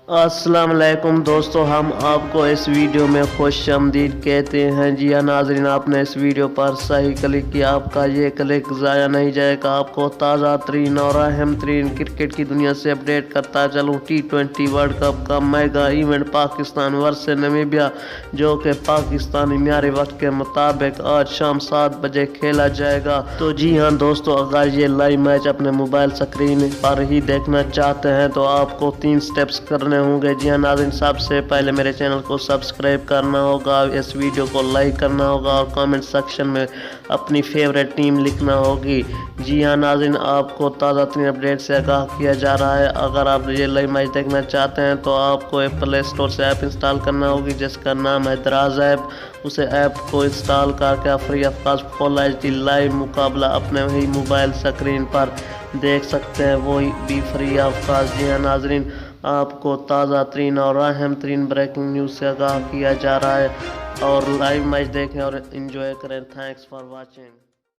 अस्सलाम वालेकुम दोस्तों, हम आपको इस वीडियो में खुश आमदीद कहते हैं। जी हाँ नाज़रीन, आपने इस वीडियो पर सही क्लिक किया, आपका ये क्लिक ज़ाया नहीं जाएगा। आपको ताज़ा तरीन और अहम तरीन क्रिकेट की दुनिया से अपडेट करता चलूँ। T20 वर्ल्ड कप का mega event Pakistan versus Namibia, जो कि पाकिस्तानी म्यारी वक्त के मुताबिक आज शाम 7 बजे खेला जाएगा। तो जी हाँ दोस्तों, अगर ये लाइव मैच अपने मोबाइल स्क्रीन पर ही देखना चाहते हैं तो आपको 3 स्टेप्स करने होंगे। जी हाँ नाज़रीन, सबसे पहले मेरे चैनल को सब्सक्राइब करना होगा, इस वीडियो को लाइक करना होगा और कमेंट सेक्शन में अपनी फेवरेट टीम लिखना होगी। जी हाँ नाज़रीन, आपको ताज़ा तरीन अपडेट से आगाह किया जा रहा है। अगर आप ये लाइव मैच देखना चाहते हैं तो आपको प्ले स्टोर से ऐप इंस्टॉल करना होगी जिसका नाम है दराज ऐप। उसे ऐप को इंस्टॉल करके free of cost full HD live मुकाबला अपने ही मोबाइल स्क्रीन पर देख सकते हैं, वो भी फ्री ऑफ कॉस्ट। जी हाँ नाज़रीन, आपको ताज़ा तरीन और अहम तरीन ब्रेकिंग न्यूज़ से आगाह किया जा रहा है और लाइव मैच देखें और एंजॉय करें। Thanks for watching.